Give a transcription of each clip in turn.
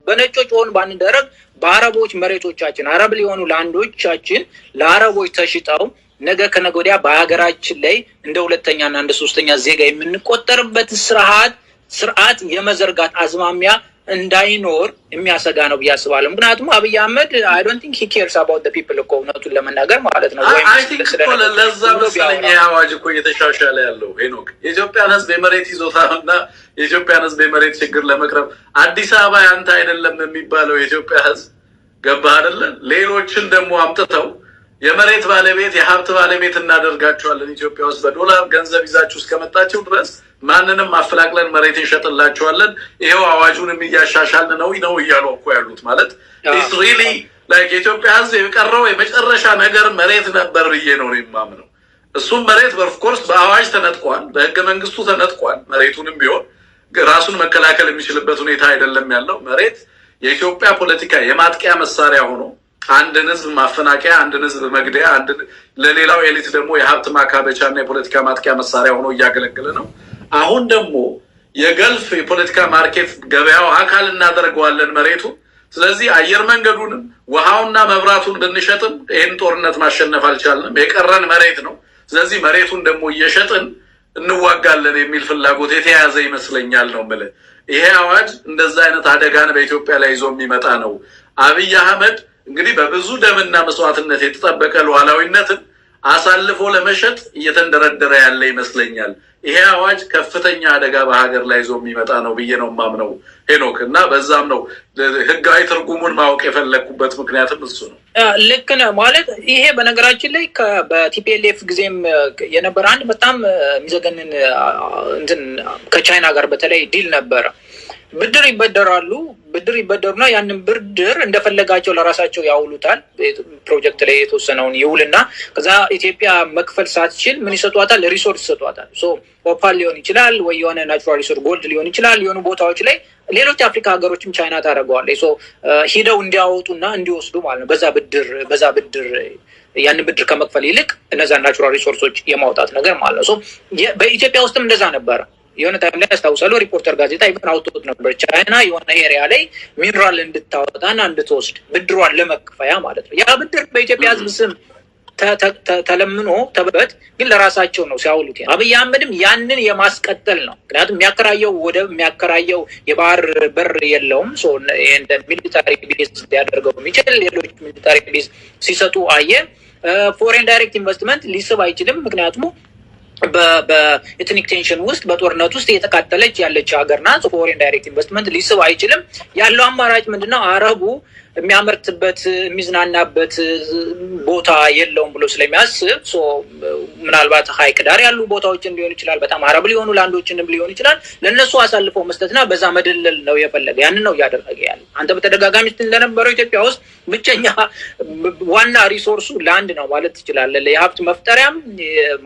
በነጮች ሆን ባንደረግ በአረቦች መሬቶቻችን አረብ ሊሆኑ ላንዶቻችን ለአረቦች ተሽጠው ነገ ከነገ ወዲያ በሀገራችን ላይ እንደ ሁለተኛና እንደ ሶስተኛ ዜጋ የምንቆጠርበት ስርዓት የመዘርጋት አዝማሚያ እንዳይኖር የሚያሰጋ ነው ብዬ አስባለሁ። ምክንያቱም አብይ አህመድ I don't think he cares about the people እኮ እውነቱን ለመናገር ማለት ነው። I think ለዛ መሰለኝ አዋጅ እኮ እየተሻሻለ ያለው ሄኖክ የኢትዮጵያን ሕዝብ የመሬት ይዞታና የኢትዮጵያን ሕዝብ የመሬት ችግር ለመቅረብ አዲስ አበባ ያንተ አይደለም የሚባለው የኢትዮጵያ ሕዝብ ገባህ አይደለ? ሌሎችን ደግሞ አምጥተው የመሬት ባለቤት የሀብት ባለቤት እናደርጋቸዋለን። ኢትዮጵያ ውስጥ በዶላር ገንዘብ ይዛችሁ እስከመጣችሁ ድረስ ማንንም አፈላቅለን መሬት እንሸጥላቸዋለን። ይሄው አዋጁንም እያሻሻልን ነው እያሉ እኮ ያሉት ማለት ኢስ ሪሊ ላይክ የኢትዮጵያ ህዝብ የቀረው የመጨረሻ ነገር መሬት ነበር ብዬ ነው የማምነው። እሱም መሬት ኦፍ ኮርስ በአዋጅ ተነጥቋል፣ በህገ መንግስቱ ተነጥቋል። መሬቱንም ቢሆን ራሱን መከላከል የሚችልበት ሁኔታ አይደለም ያለው። መሬት የኢትዮጵያ ፖለቲካ የማጥቂያ መሳሪያ ሆኖ አንድን ህዝብ ማፈናቂያ፣ አንድን ህዝብ መግደያ፣ ለሌላው ኤሊት ደግሞ የሀብት ማካበቻና የፖለቲካ ማጥቂያ መሳሪያ ሆኖ እያገለገለ ነው። አሁን ደግሞ የገልፍ የፖለቲካ ማርኬት ገበያው አካል እናደርገዋለን መሬቱ። ስለዚህ አየር መንገዱንም ውሃውና መብራቱን ብንሸጥም ይህን ጦርነት ማሸነፍ አልቻልንም፣ የቀረን መሬት ነው። ስለዚህ መሬቱን ደግሞ እየሸጥን እንዋጋለን የሚል ፍላጎት የተያዘ ይመስለኛል ነው የምልህ። ይሄ አዋጅ እንደዛ አይነት አደጋን በኢትዮጵያ ላይ ይዞ የሚመጣ ነው። አብይ አህመድ እንግዲህ በብዙ ደምና መስዋዕትነት የተጠበቀ ሉዓላዊነትን አሳልፎ ለመሸጥ እየተንደረደረ ያለ ይመስለኛል። ይሄ አዋጅ ከፍተኛ አደጋ በሀገር ላይ ይዞ የሚመጣ ነው ብዬ ነው የማምነው ሄኖክ። እና በዛም ነው ህጋዊ ትርጉሙን ማወቅ የፈለግኩበት ምክንያትም እሱ ነው። ልክ ነህ ማለት ይሄ በነገራችን ላይ በቲፒኤልኤፍ ጊዜም የነበረ አንድ በጣም የሚዘገንን እንትን ከቻይና ጋር በተለይ ዲል ነበረ። ብድር ይበደሩና ያንን ብድር እንደፈለጋቸው ለራሳቸው ያውሉታል። ፕሮጀክት ላይ የተወሰነውን ይውልና ከዛ ኢትዮጵያ መክፈል ሳትችል ምን ይሰጧታል? ሪሶርስ ይሰጧታል። ኦፓል ሊሆን ይችላል ወይ የሆነ ናቹራል ሪሶርስ ጎልድ ሊሆን ይችላል። የሆኑ ቦታዎች ላይ ሌሎች አፍሪካ ሀገሮችም ቻይና ታደርገዋለች። ሂደው እንዲያወጡና እንዲወስዱ ማለት ነው። በዛ ብድር ያንን ብድር ከመክፈል ይልቅ እነዛ ናቹራል ሪሶርሶች የማውጣት ነገር ማለት ነው። በኢትዮጵያ ውስጥም እንደዛ ነበረ። የሆነ ታይም ላይ አስታውሳለሁ ሪፖርተር ጋዜጣ ይፈን አውጥቶት ነበር። ቻይና የሆነ ኤሪያ ላይ ሚነራል እንድታወጣና እንድትወስድ ብድሯን ለመክፈያ ማለት ነው። ያ ብድር በኢትዮጵያ ሕዝብ ስም ተለምኖ ተበት ግን ለራሳቸው ነው ሲያውሉት። አብይ አህመድም ያንን የማስቀጠል ነው። ምክንያቱም የሚያከራየው የባህር በር የለውም። እንደ ሚሊታሪ ቤዝ ሊያደርገው የሚችል ሌሎች ሚሊታሪ ቤዝ ሲሰጡ አየ። ፎሬን ዳይሬክት ኢንቨስትመንት ሊስብ አይችልም። ምክንያቱም በኤትኒክ ቴንሽን ውስጥ በጦርነት ውስጥ እየተቃጠለች ያለች ሀገር ናት። ፎሬን ዳይሬክት ኢንቨስትመንት ሊስብ አይችልም። ያለው አማራጭ ምንድነው? አረቡ የሚያመርትበት የሚዝናናበት ቦታ የለውም ብሎ ስለሚያስብ ምናልባት ሀይቅ ዳር ያሉ ቦታዎችን ሊሆን ይችላል፣ በጣም አረብ ሊሆኑ ላንዶችንም ሊሆን ይችላል፣ ለእነሱ አሳልፈው መስጠትና በዛ መደለል ነው የፈለገ። ያንን ነው እያደረገ ያለ። አንተ በተደጋጋሚ እንደነበረው ኢትዮጵያ ውስጥ ብቸኛ ዋና ሪሶርሱ ላንድ ነው ማለት ትችላለህ። የሀብት መፍጠሪያም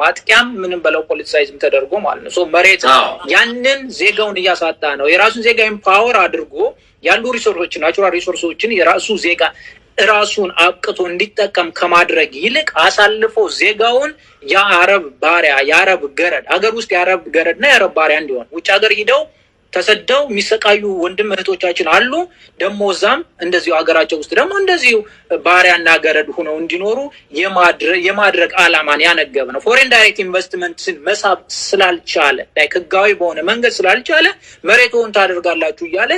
ማጥቂያም ምንም በለው ፖለቲሳይዝም ተደርጎ ማለት ነው። መሬት ያንን ዜጋውን እያሳጣ ነው። የራሱን ዜጋ ኢምፓወር አድርጎ ያሉ ሪሶርሶችን ናቹራል ሪሶርሶችን የራሱ ዜጋ ራሱን አብቅቶ እንዲጠቀም ከማድረግ ይልቅ አሳልፎ ዜጋውን የአረብ ባሪያ የአረብ ገረድ ሀገር ውስጥ የአረብ ገረድና የአረብ ባሪያ እንዲሆን ውጭ ሀገር ሂደው ተሰደው የሚሰቃዩ ወንድም እህቶቻችን አሉ። ደግሞ እዛም እንደዚሁ ሀገራቸው ውስጥ ደግሞ እንደዚሁ ባሪያና ገረድ ሆነው እንዲኖሩ የማድረግ አላማን ያነገበ ነው። ፎሬን ዳይሬክት ኢንቨስትመንትን መሳብ ስላልቻለ ህጋዊ በሆነ መንገድ ስላልቻለ መሬቱን ታደርጋላችሁ እያለ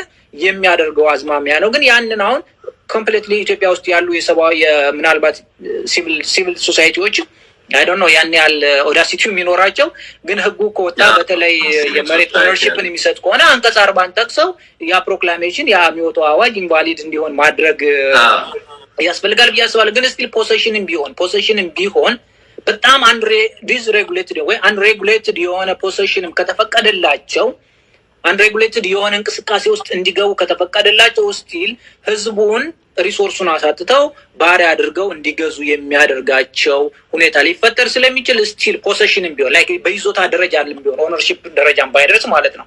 የሚያደርገው አዝማሚያ ነው። ግን ያንን አሁን ኮምፕሊትሊ ኢትዮጵያ ውስጥ ያሉ የሰብአዊ ምናልባት ሲቪል ሶሳይቲዎች አይ ዶንት ኖ ያን ያህል ኦዳሲቲ የሚኖራቸው ግን ህጉ ከወጣ በተለይ የመሬት ኦነርሺፕን የሚሰጥ ከሆነ አንቀጽ 40 ጠቅሰው ያ ፕሮክላሜሽን ያ የሚወጣው አዋጅ ኢንቫሊድ እንዲሆን ማድረግ ያስፈልጋል ብዬ አስባለሁ። ግን ስቲል ፖሴሽንም ቢሆን በጣም አንሬጉሌትድ የሆነ ፖሴሽንም ከተፈቀደላቸው አንሬጉሌትድ የሆነ እንቅስቃሴ ውስጥ እንዲገቡ ከተፈቀደላቸው ስቲል ህዝቡን ሪሶርሱን አሳጥተው ባሪያ አድርገው እንዲገዙ የሚያደርጋቸው ሁኔታ ሊፈጠር ስለሚችል ስቲል ፖሴሽንም ቢሆን ላይክ በይዞታ ደረጃ ቢሆን ኦነርሺፕ ደረጃም ባይደርስ ማለት ነው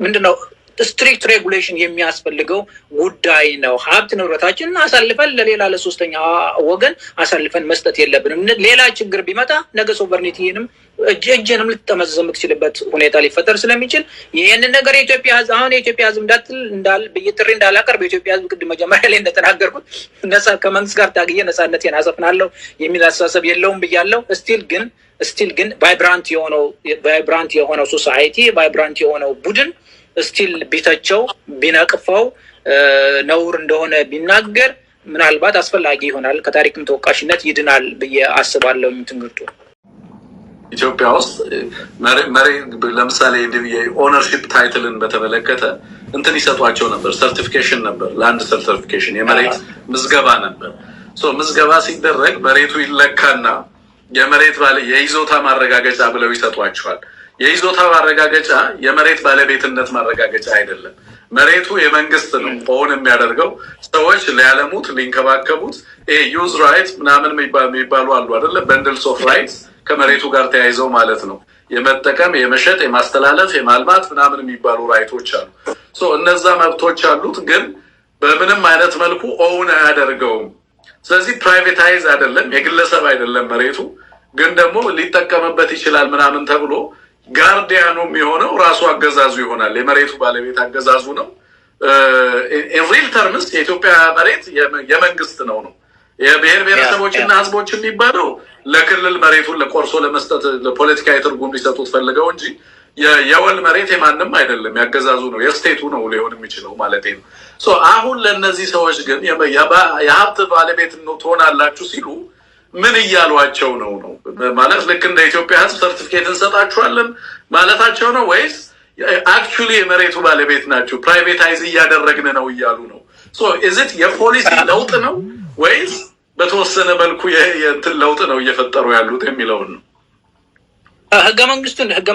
ምንድነው ስትሪክት ሬጉሌሽን የሚያስፈልገው ጉዳይ ነው። ሀብት ንብረታችንን አሳልፈን ለሌላ ለሶስተኛ ወገን አሳልፈን መስጠት የለብንም። ሌላ ችግር ቢመጣ ነገ ሶቨርኒቲንም እጅንም ልትጠመዘዝ የምትችልበት ሁኔታ ሊፈጠር ስለሚችል ይህንን ነገር የኢትዮጵያ ሕዝብ አሁን የኢትዮጵያ ሕዝብ ጥሪ እንዳላቀርብ የኢትዮጵያ ሕዝብ ቅድም መጀመሪያ ላይ እንደተናገርኩት ከመንግስት ጋር ታግዬ ነፃነቴን አሰፍናለሁ የሚል አስተሳሰብ የለውም ብያለሁ። ስቲል ግን ቫይብራንት የሆነው ሶሳይቲ ቫይብራንት የሆነው ቡድን ስቲል ቢተቸው ቢነቅፈው ነውር እንደሆነ ቢናገር ምናልባት አስፈላጊ ይሆናል። ከታሪክም ተወቃሽነት ይድናል ብዬ አስባለሁ። ትምህርቱ ኢትዮጵያ ውስጥ ለምሳሌ የኦነርሺፕ ታይትልን በተመለከተ እንትን ይሰጧቸው ነበር፣ ሰርቲፊኬሽን ነበር፣ ላንድ ሰርቲፊኬሽን የመሬት ምዝገባ ነበር። ምዝገባ ሲደረግ መሬቱ ይለካና የመሬት የይዞታ ማረጋገጫ ብለው ይሰጧቸዋል። የይዞታ ማረጋገጫ የመሬት ባለቤትነት ማረጋገጫ አይደለም። መሬቱ የመንግስት ነው። ኦን የሚያደርገው ሰዎች ሊያለሙት ሊንከባከቡት ዩዝ ራይት ምናምን የሚባሉ አሉ አይደለ? በንድልስ ኦፍ ራይትስ ከመሬቱ ጋር ተያይዘው ማለት ነው። የመጠቀም የመሸጥ የማስተላለፍ የማልማት ምናምን የሚባሉ ራይቶች አሉ። እነዛ መብቶች አሉት፣ ግን በምንም አይነት መልኩ ኦውን አያደርገውም። ስለዚህ ፕራይቬታይዝ አይደለም፣ የግለሰብ አይደለም መሬቱ፣ ግን ደግሞ ሊጠቀምበት ይችላል ምናምን ተብሎ ጋርዲያኑ የሚሆነው ራሱ አገዛዙ ይሆናል። የመሬቱ ባለቤት አገዛዙ ነው። ኢንሪል ተርምስ የኢትዮጵያ መሬት የመንግስት ነው። የብሔር ብሔረሰቦችና ህዝቦች የሚባለው ለክልል መሬቱን ለቆርሶ ለመስጠት ለፖለቲካዊ ትርጉም ሊሰጡት ፈልገው እንጂ የወል መሬት የማንም አይደለም፣ ያገዛዙ ነው፣ የስቴቱ ነው ሊሆን የሚችለው ማለት ነው። አሁን ለእነዚህ ሰዎች ግን የሀብት ባለቤት ትሆናላችሁ ሲሉ ምን እያሏቸው ነው ማለት? ልክ እንደ ኢትዮጵያ ህዝብ ሰርቲፊኬት እንሰጣችኋለን ማለታቸው ነው ወይስ አክቹሊ የመሬቱ ባለቤት ናችሁ ፕራይቬታይዝ እያደረግን ነው እያሉ ነው? ኢዝት የፖሊሲ ለውጥ ነው ወይስ በተወሰነ መልኩ የእንትን ለውጥ ነው እየፈጠሩ ያሉት የሚለውን ነው። ህገ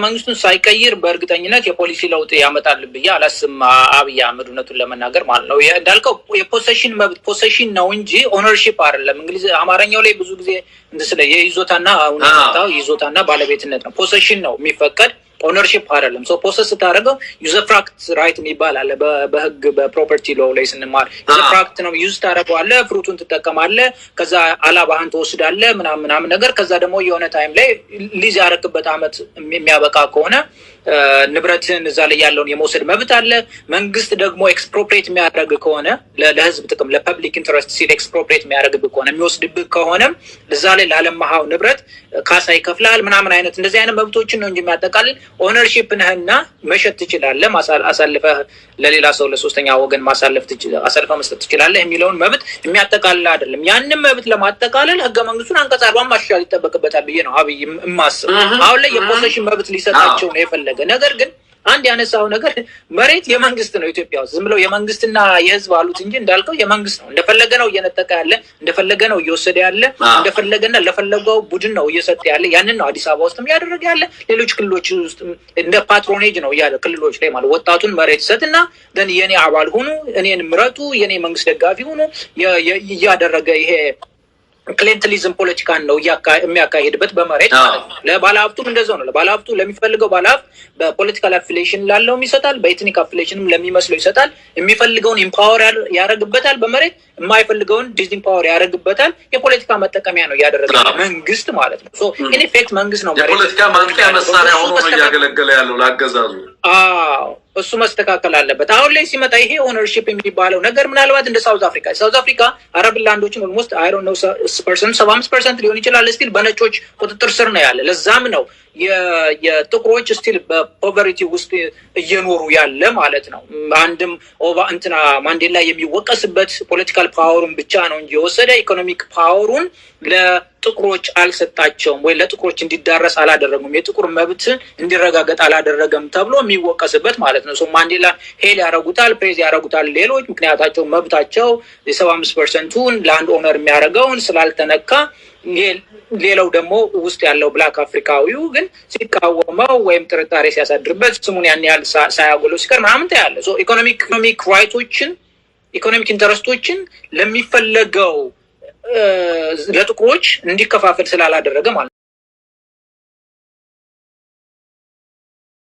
መንግስቱን ሳይቀይር በእርግጠኝነት የፖሊሲ ለውጥ ያመጣል ብዬ አላስብም። አብይ አህመድ እውነቱን ለመናገር ማለት ነው እንዳልከው የፖሴሽን መብት ፖሴሽን ነው እንጂ ኦነርሺፕ አይደለም። እንግሊዝ አማርኛው ላይ ብዙ ጊዜ ስለ የይዞታና ባለቤትነት ነው። ፖሴሽን ነው የሚፈቀድ ኦነርሺፕ አይደለም። ፖሰስ ስታደርገው ዩዘፍራክት ራይት የሚባል አለ በህግ በፕሮፐርቲ ሎው ላይ ስንማር ዩዘፍራክት ነው። ዩዝ ታደርገዋለህ፣ ፍሩቱን ትጠቀማለህ፣ ከዛ አላባህን ትወስዳለህ ምናምን ነገር። ከዛ ደግሞ የሆነ ታይም ላይ ሊዝ ያደረግበት አመት የሚያበቃ ከሆነ ንብረትን እዛ ላይ ያለውን የመውሰድ መብት አለ። መንግስት ደግሞ ኤክስፕሮፕሬት የሚያደርግ ከሆነ ለህዝብ ጥቅም ለፐብሊክ ኢንተረስት ሲል ኤክስፕሮፕሬት የሚያደርግብህ ከሆነ የሚወስድብህ ከሆነም እዛ ላይ ላለማሃው ንብረት ካሳ ይከፍላል ምናምን አይነት እንደዚህ አይነት መብቶችን ነው እንጂ የሚያጠቃልል ኦነርሺፕ ነህና መሸጥ ትችላለህ፣ አሳልፈህ ለሌላ ሰው ለሶስተኛ ወገን አሳልፈህ መስጠት ትችላለህ የሚለውን መብት የሚያጠቃልል አይደለም። ያንን መብት ለማጠቃለል ህገ መንግስቱን አንቀጽ 40 ማሻሻል ይጠበቅበታል ብዬ ነው አብይ የማስብ። አሁን ላይ የፖሴሽን መብት ሊሰጣቸው ነው የፈለገ። ነገር ግን አንድ ያነሳው ነገር መሬት የመንግስት ነው። ኢትዮጵያ ውስጥ ዝም ብለው የመንግስትና የህዝብ አሉት እንጂ እንዳልከው የመንግስት ነው። እንደፈለገ ነው እየነጠቀ ያለ፣ እንደፈለገ ነው እየወሰደ ያለ፣ እንደፈለገና ለፈለገው ቡድን ነው እየሰጠ ያለ። ያንን ነው አዲስ አበባ ውስጥም እያደረገ ያለ። ሌሎች ክልሎች ውስጥ እንደ ፓትሮኔጅ ነው እያለ ክልሎች ላይ ማለት ወጣቱን መሬት ሰጥና ደን የኔ አባል ሁኑ፣ እኔን ምረጡ፣ የኔ መንግስት ደጋፊ ሁኑ እያደረገ ይሄ ክሊንተሊዝም ፖለቲካን ነው የሚያካሄድበት በመሬት ማለት ነው። ለባለሀብቱም እንደዛው ነው። ለባለሀብቱ ለሚፈልገው ባለሀብት በፖለቲካል አፊሊዬሽን ላለውም ይሰጣል፣ በኤትኒክ አፊሊዬሽንም ለሚመስለው ይሰጣል። የሚፈልገውን ኢምፓወር ያደርግበታል በመሬት፣ የማይፈልገውን ዲስኢምፓወር ያደርግበታል። የፖለቲካ መጠቀሚያ ነው እያደረገ መንግስት ማለት ነው። ኢን ኢፌክት መንግስት ነው የፖለቲካ ማንቂያ መሳሪያ ሆኖ ነው እያገለገለ ያለው ለአገዛዙ። እሱ መስተካከል አለበት። አሁን ላይ ሲመጣ ይሄ ኦነርሺፕ የሚባለው ነገር ምናልባት እንደ ሳውዝ አፍሪካ አረብ ላንዶችን ኦልሞስት አይ ዶንት ኖ 75% ሊሆን ይችላል ስቲል በነጮች ቁጥጥር ስር ነው ያለ። ለዛም ነው የጥቁሮች ስቲል በፖቨርቲ ውስጥ እየኖሩ ያለ ማለት ነው። አንድም ማንዴላ የሚወቀስበት ፖለቲካል ፓወሩን ብቻ ነው እንጂ የወሰደ ኢኮኖሚክ ፓወሩን ለጥቁሮች አልሰጣቸውም ወይ ለጥቁሮች እንዲዳረስ አላደረጉም፣ የጥቁር መብት እንዲረጋገጥ አላደረገም ተብሎ የሚወቀስበት ማለት ነው። ማንዴላ ሄል ያረጉታል፣ ፕሬዝ ያረጉታል ሌሎች። ምክንያታቸው መብታቸው የ75%ን ላንድ ኦነር የሚያደርገውን ስላልተነካ፣ ሌላው ደግሞ ውስጥ ያለው ብላክ አፍሪካዊው ግን ሲቃወመው ወይም ጥርጣሬ ሲያሳድርበት ስሙን ያን ያህል ሳያጎለው ሲቀር ምናምን ታያለ። ኢኮኖሚክ ራይቶችን ኢኮኖሚክ ኢንተረስቶችን ለሚፈለገው ለጥቁሮች እንዲከፋፈል ስላላደረገ ማለት ነው።